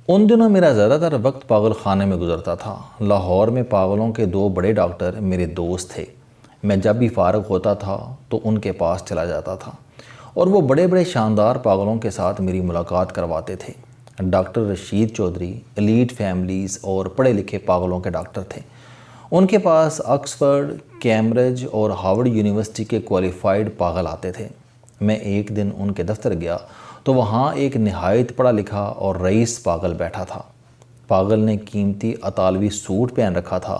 ان دنوں میرا زیادہ تر وقت پاگل خانے میں گزرتا تھا۔ لاہور میں پاگلوں کے 2 بڑے ڈاکٹر میرے دوست تھے۔ میں جب بھی فارغ ہوتا تھا تو ان کے پاس چلا جاتا تھا اور وہ بڑے بڑے شاندار پاگلوں کے ساتھ میری ملاقات کرواتے تھے۔ Doctor Rashid Chaudhry elite families اور پڑھے لکھے پاگلوں کے ڈاکٹر تھے۔ ان کے پاس آکسفورڈ، کیمبرج اور ہارورڈ یونیورسٹی کے کوالیفائیڈ پاگل آتے تھے۔ میں ایک دن ان کے دفتر گیا تو وہاں ایک نہایت پڑھا لکھا اور رئیس پاگل بیٹھا تھا۔ پاگل نے قیمتی اطالوی سوٹ پہن رکھا تھا،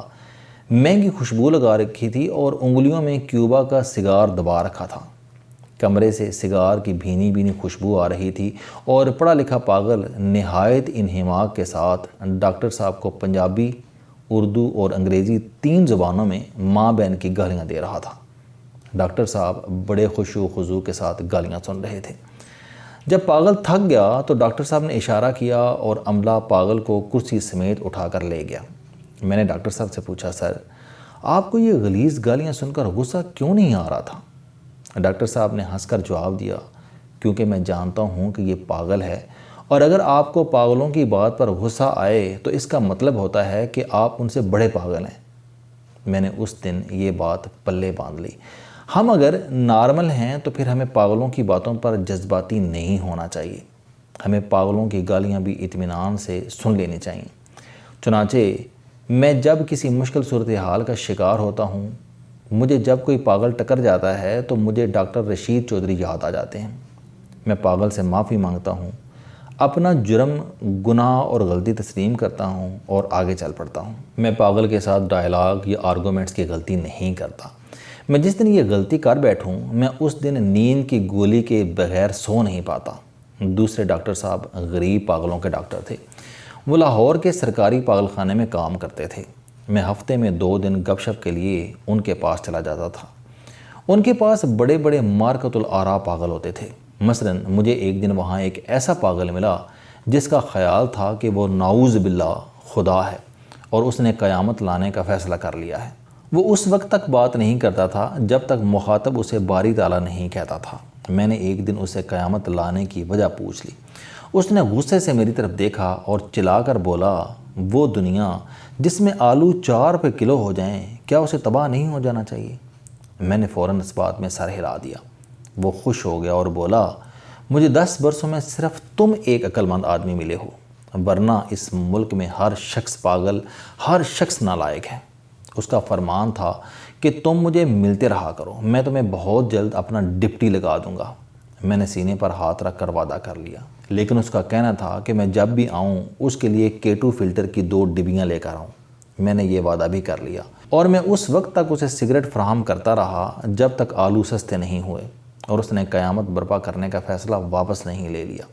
مہنگی خوشبو لگا رکھی تھی اور انگلیوں میں کیوبا کا سگار دبا رکھا تھا۔ کمرے سے سگار کی بھینی بھینی خوشبو آ رہی تھی اور پڑھا لکھا پاگل نہایت انہماک کے ساتھ ڈاکٹر صاحب کو پنجابی، اردو اور انگریزی 3 زبانوں میں ماں بہن کی گالیاں دے رہا تھا۔ ڈاکٹر صاحب بڑے خشوع و خضوع کے ساتھ گالیاں سن رہے تھے۔ جب پاگل تھک گیا تو ڈاکٹر صاحب نے اشارہ کیا اور عملہ پاگل کو کرسی سمیت اٹھا کر لے گیا۔ میں نے ڈاکٹر صاحب سے پوچھا، سر آپ کو یہ غلیظ گالیاں سن کر غصہ کیوں نہیں آ رہا تھا؟ ڈاکٹر صاحب نے ہنس کر جواب دیا، کیونکہ میں جانتا ہوں کہ یہ پاگل ہے اور اگر آپ کو پاگلوں کی بات پر غصہ آئے تو اس کا مطلب ہوتا ہے کہ آپ ان سے بڑے پاگل ہیں۔ میں نے اس دن یہ بات پلے باندھ لی۔ ہم اگر نارمل ہیں تو پھر ہمیں پاگلوں کی باتوں پر جذباتی نہیں ہونا چاہیے۔ ہمیں پاگلوں کی گالیاں بھی اطمینان سے سن لینی چاہیے۔ چنانچہ میں جب کسی مشکل صورتحال کا شکار ہوتا ہوں، مجھے جب کوئی پاگل ٹکر جاتا ہے تو مجھے ڈاکٹر رشید چودھری یاد آ جاتے ہیں۔ میں پاگل سے معافی مانگتا ہوں، اپنا جرم، گناہ اور غلطی تسلیم کرتا ہوں اور آگے چل پڑتا ہوں۔ میں پاگل کے ساتھ ڈائلاگ یا آرگومنٹس کی غلطی نہیں کرتا۔ میں جس دن یہ غلطی کر بیٹھوں میں اس دن نیند کی گولی کے بغیر سو نہیں پاتا۔ دوسرے ڈاکٹر صاحب غریب پاگلوں کے ڈاکٹر تھے۔ وہ لاہور کے سرکاری پاگل خانے میں کام کرتے تھے۔ میں ہفتے میں 2 دن گپ شپ کے لیے ان کے پاس چلا جاتا تھا۔ ان کے پاس بڑے بڑے مارکۃ الآراء پاگل ہوتے تھے۔ مثلا مجھے ایک دن وہاں ایک ایسا پاگل ملا جس کا خیال تھا کہ وہ نعوذ باللہ خدا ہے اور اس نے قیامت لانے کا فیصلہ کر لیا ہے۔ وہ اس وقت تک بات نہیں کرتا تھا جب تک مخاطب اسے باری تعالیٰ نہیں کہتا تھا۔ میں نے ایک دن اسے قیامت لانے کی وجہ پوچھ لی۔ اس نے غصے سے میری طرف دیکھا اور چلا کر بولا، وہ دنیا جس میں آلو 4 روپے کلو ہو جائیں، کیا اسے تباہ نہیں ہو جانا چاہیے؟ میں نے فوراً اس بات میں سر ہلا دیا۔ وہ خوش ہو گیا اور بولا، مجھے 10 برسوں میں صرف تم ایک عقل مند آدمی ملے ہو، ورنہ اس ملک میں ہر شخص پاگل، ہر شخص نالائق ہے۔ اس کا فرمان تھا کہ تم مجھے ملتے رہا کرو، میں تمہیں بہت جلد اپنا ڈپٹی لگا دوں گا۔ میں نے سینے پر ہاتھ رکھ کر وعدہ کر لیا، لیکن اس کا کہنا تھا کہ میں جب بھی آؤں اس کے لیے K2 فلٹر کی 2 ڈبیاں لے کر آؤں۔ میں نے یہ وعدہ بھی کر لیا اور میں اس وقت تک اسے سگریٹ فراہم کرتا رہا جب تک آلو سستے نہیں ہوئے اور اس نے قیامت برپا کرنے کا فیصلہ واپس نہیں لے لیا۔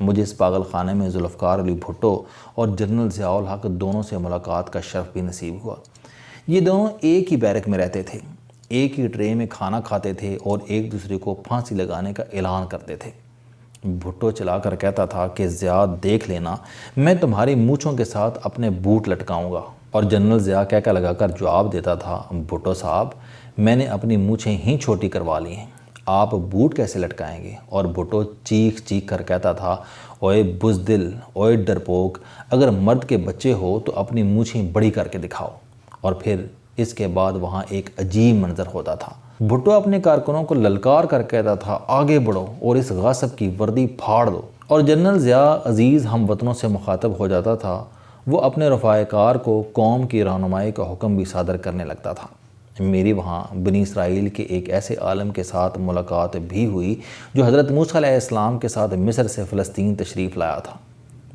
مجھے اس پاگل خانے میں ذوالفقار علی بھٹو اور جنرل ضیاء الحق دونوں سے ملاقات کا شرف بھی نصیب ہوا۔ یہ دونوں ایک ہی بیرک میں رہتے تھے، ایک ہی ٹرے میں کھانا کھاتے تھے اور ایک دوسرے کو پھانسی لگانے کا اعلان کرتے تھے۔ بھٹو چلا کر کہتا تھا کہ ضیاء دیکھ لینا، میں تمہاری مونچھوں کے ساتھ اپنے بوٹ لٹکاؤں گا، اور جنرل ضیاء کہہ لگا کر جواب دیتا تھا، بھٹو صاحب میں نے اپنی مونچھیں ہی چھوٹی کروا لی ہیں، آپ بوٹ کیسے لٹکائیں گے؟ اور بھٹو چیخ چیخ کر کہتا تھا، اوئے بزدل، اوئے ڈرپوک، اگر مرد کے بچے ہو تو اپنی مونچھیں بڑی کر کے دکھاؤ۔ اور پھر اس کے بعد وہاں ایک عجیب منظر ہوتا تھا۔ بھٹو اپنے کارکنوں کو للکار کر کہتا تھا، آگے بڑھو اور اس غاصب کی وردی پھاڑ دو۔ اور جنرل ضیاء عزیز ہم وطنوں سے مخاطب ہو جاتا تھا، وہ اپنے رفاع کار کو قوم کی رہنمائی کا حکم بھی صادر کرنے لگتا تھا۔ میری وہاں بنی اسرائیل کے ایک ایسے عالم کے ساتھ ملاقات بھی ہوئی جو حضرت موسیٰ علیہ السلام کے ساتھ مصر سے فلسطین تشریف لایا تھا۔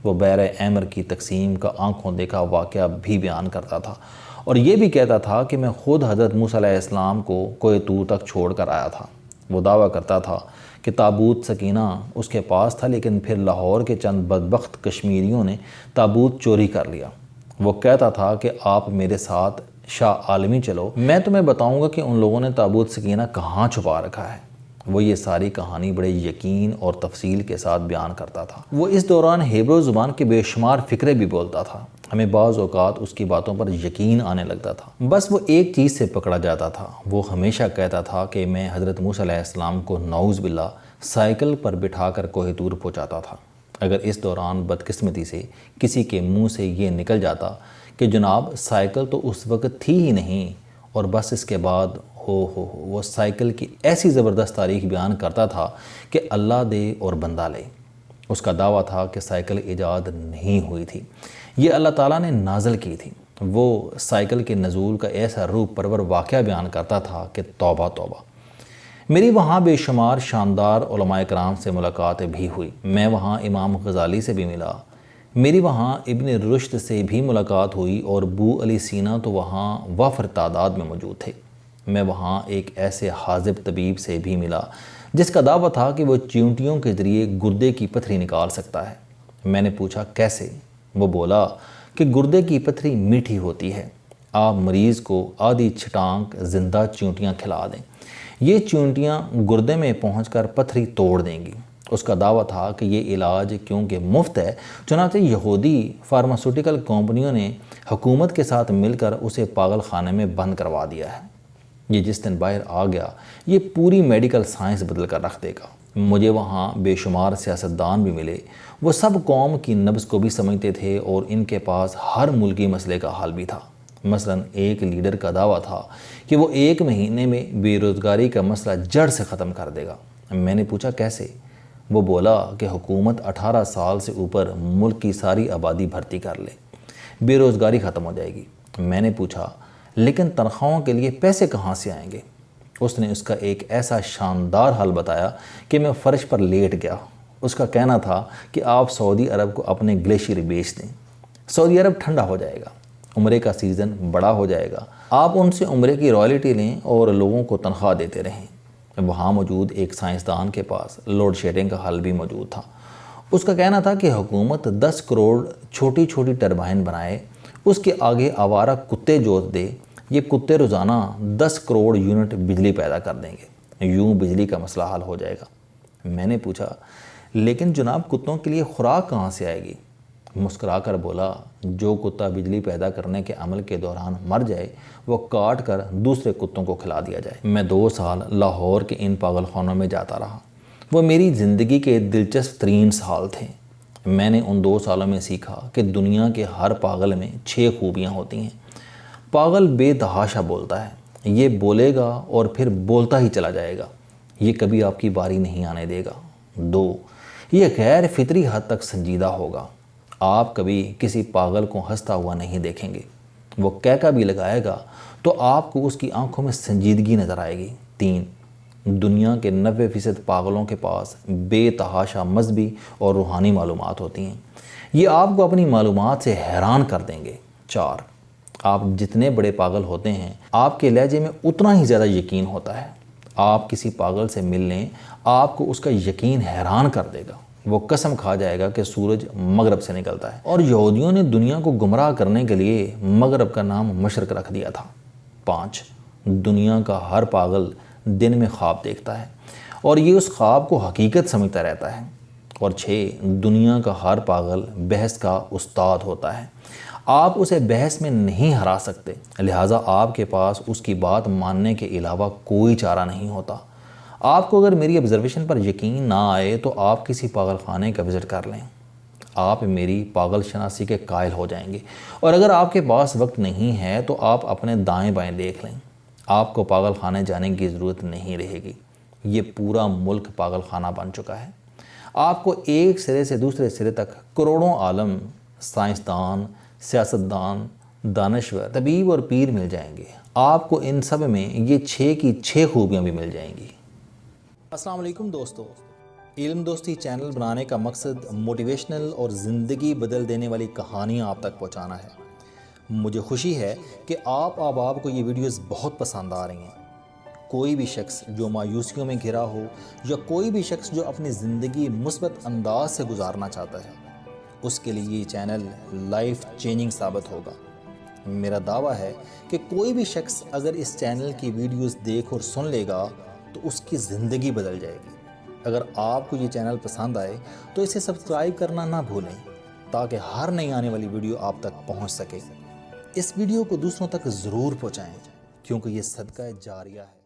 وہ بحر احمر کی تقسیم کا آنکھوں دیکھا واقعہ بھی بیان کرتا تھا اور یہ بھی کہتا تھا کہ میں خود حضرت موسیٰ علیہ السلام کو کوہ طور تک چھوڑ کر آیا تھا۔ وہ دعویٰ کرتا تھا کہ تابوت سکینہ اس کے پاس تھا، لیکن پھر لاہور کے چند بدبخت کشمیریوں نے تابوت چوری کر لیا۔ وہ کہتا تھا کہ آپ میرے ساتھ شاہ عالمی چلو، میں تمہیں بتاؤں گا کہ ان لوگوں نے تابوت سکینہ کہاں چھپا رکھا ہے۔ وہ یہ ساری کہانی بڑے یقین اور تفصیل کے ساتھ بیان کرتا تھا۔ وہ اس دوران ہیبرو زبان کے بے شمار فقرے بھی بولتا تھا۔ ہمیں بعض اوقات اس کی باتوں پر یقین آنے لگتا تھا، بس وہ ایک چیز سے پکڑا جاتا تھا۔ وہ ہمیشہ کہتا تھا کہ میں حضرت موسیٰ علیہ السلام کو نعوذ باللہ سائیکل پر بٹھا کر کوہ طور پہنچاتا تھا۔ اگر اس دوران بدقسمتی سے کسی کے منہ سے یہ نکل جاتا کہ جناب سائیکل تو اس وقت تھی ہی نہیں، اور بس اس کے بعد ہو وہ سائیکل کی ایسی زبردست تاریخ بیان کرتا تھا کہ اللہ دے اور بندہ لے۔ اس کا دعویٰ تھا کہ سائیکل ایجاد نہیں ہوئی تھی، یہ اللہ تعالیٰ نے نازل کی تھی۔ وہ سائیکل کے نزول کا ایسا روح پرور واقعہ بیان کرتا تھا کہ توبہ توبہ۔ میری وہاں بے شمار شاندار علماء کرام سے ملاقات بھی ہوئی، میں وہاں امام غزالی سے بھی ملا، میری وہاں ابن رشد سے بھی ملاقات ہوئی، اور بو علی سینا تو وہاں وافر تعداد میں موجود تھے۔ میں وہاں ایک ایسے حاذق طبیب سے بھی ملا جس کا دعویٰ تھا کہ وہ چیونٹیوں کے ذریعے گردے کی پتھری نکال سکتا ہے۔ میں نے پوچھا کیسے؟ وہ بولا کہ گردے کی پتھری میٹھی ہوتی ہے، آپ مریض کو آدھی چھٹانک زندہ چیونٹیاں کھلا دیں، یہ چیونٹیاں گردے میں پہنچ کر پتھری توڑ دیں گی۔ اس کا دعویٰ تھا کہ یہ علاج کیونکہ مفت ہے، چنانچہ یہودی فارماسیوٹیکل کمپنیوں نے حکومت کے ساتھ مل کر اسے پاگل خانے میں بند کروا دیا ہے۔ یہ جس دن باہر آ گیا یہ پوری میڈیکل سائنس بدل کر رکھ دے گا۔ مجھے وہاں بے شمار سیاستدان بھی ملے، وہ سب قوم کی نبض کو بھی سمجھتے تھے اور ان کے پاس ہر ملکی مسئلے کا حل بھی تھا۔ مثلاً ایک لیڈر کا دعویٰ تھا کہ وہ 1 مہینے میں بے روزگاری کا مسئلہ جڑ سے ختم کر دے گا۔ میں نے پوچھا کیسے؟ وہ بولا کہ حکومت 18 سال سے اوپر ملک کی ساری آبادی بھرتی کر لے، بے روزگاری ختم ہو جائے گی۔ میں نے پوچھا لیکن تنخواہوں کے لیے پیسے کہاں سے آئیں گے؟ اس نے اس کا ایک ایسا شاندار حل بتایا کہ میں فرش پر لیٹ گیا۔ اس کا کہنا تھا کہ آپ سعودی عرب کو اپنے گلیشیئر بیچ دیں، سعودی عرب ٹھنڈا ہو جائے گا، عمرے کا سیزن بڑا ہو جائے گا، آپ ان سے عمرے کی رائلٹی لیں اور لوگوں کو تنخواہ دیتے رہیں۔ وہاں موجود ایک سائنسدان کے پاس لوڈ شیڈنگ کا حل بھی موجود تھا۔ اس کا کہنا تھا کہ حکومت 10 کروڑ چھوٹی چھوٹی ٹربائن بنائے، اس کے آگے آوارہ کتے جوت دے، یہ کتے روزانہ 10 کروڑ یونٹ بجلی پیدا کر دیں گے، یوں بجلی کا مسئلہ حل ہو جائے گا۔ میں نے پوچھا لیکن جناب کتوں کے لیے خوراک کہاں سے آئے گی؟ مسکرا کر بولا جو کتا بجلی پیدا کرنے کے عمل کے دوران مر جائے وہ کاٹ کر دوسرے کتوں کو کھلا دیا جائے۔ میں 2 سال لاہور کے ان پاگل خانوں میں جاتا رہا، وہ میری زندگی کے دلچسپ ترین سال تھے۔ میں نے ان 2 سالوں میں سیکھا کہ دنیا کے ہر پاگل میں 6 خوبیاں ہوتی ہیں۔ پاگل بے تحاشا بولتا ہے، یہ بولے گا اور پھر بولتا ہی چلا جائے گا، یہ کبھی آپ کی باری نہیں آنے دے گا۔ 2، یہ غیر فطری حد تک سنجیدہ ہوگا، آپ کبھی کسی پاگل کو ہنستا ہوا نہیں دیکھیں گے، وہ کہکا بھی لگائے گا تو آپ کو اس کی آنکھوں میں سنجیدگی نظر آئے گی۔ 3، دنیا کے 90% پاگلوں کے پاس بے تحاشا مذہبی اور روحانی معلومات ہوتی ہیں، یہ آپ کو اپنی معلومات سے حیران کر دیں گے۔ 4، آپ جتنے بڑے پاگل ہوتے ہیں آپ کے لہجے میں اتنا ہی زیادہ یقین ہوتا ہے، آپ کسی پاگل سے مل لیں آپ کو اس کا یقین حیران کر دے گا، وہ قسم کھا جائے گا کہ سورج مغرب سے نکلتا ہے، اور یہودیوں نے دنیا کو گمراہ کرنے کے لیے مغرب کا نام مشرق رکھ دیا تھا۔ 5، دنیا کا ہر پاگل دن میں خواب دیکھتا ہے اور یہ اس خواب کو حقیقت سمجھتا رہتا ہے۔ اور 6، دنیا کا ہر پاگل بحث کا استاد ہوتا ہے، آپ اسے بحث میں نہیں ہرا سکتے، لہٰذا آپ کے پاس اس کی بات ماننے کے علاوہ کوئی چارہ نہیں ہوتا۔ آپ کو اگر میری آبزرویشن پر یقین نہ آئے تو آپ کسی پاگل خانے کا وزٹ کر لیں، آپ میری پاگل شناسی کے قائل ہو جائیں گے، اور اگر آپ کے پاس وقت نہیں ہے تو آپ اپنے دائیں بائیں دیکھ لیں، آپ کو پاگل خانے جانے کی ضرورت نہیں رہے گی، یہ پورا ملک پاگل خانہ بن چکا ہے۔ آپ کو ایک سرے سے دوسرے سرے تک کروڑوں عالم، سائنسدان، سیاستدان، دانشور، طبیب اور پیر مل جائیں گے، آپ کو ان سب میں یہ 6 کی 6 خوبیاں بھی مل جائیں گی۔ السلام علیکم دوستو، علم دوستی چینل بنانے کا مقصد موٹیویشنل اور زندگی بدل دینے والی کہانیاں آپ تک پہنچانا ہے۔ مجھے خوشی ہے کہ آپ کو یہ ویڈیوز بہت پسند آ رہی ہیں۔ کوئی بھی شخص جو مایوسیوں میں گھرا ہو یا کوئی بھی شخص جو اپنی زندگی مثبت انداز سے گزارنا چاہتا ہے، اس کے لیے یہ چینل لائف چینجنگ ثابت ہوگا۔ میرا دعویٰ ہے کہ کوئی بھی شخص اگر اس چینل کی ویڈیوز دیکھ اور سن لے گا تو اس کی زندگی بدل جائے گی۔ اگر آپ کو یہ چینل پسند آئے تو اسے سبسکرائب کرنا نہ بھولیں تاکہ ہر نئی آنے والی ویڈیو آپ تک پہنچ سکے۔ اس ویڈیو کو دوسروں تک ضرور پہنچائیں کیونکہ یہ صدقہ جاریہ ہے۔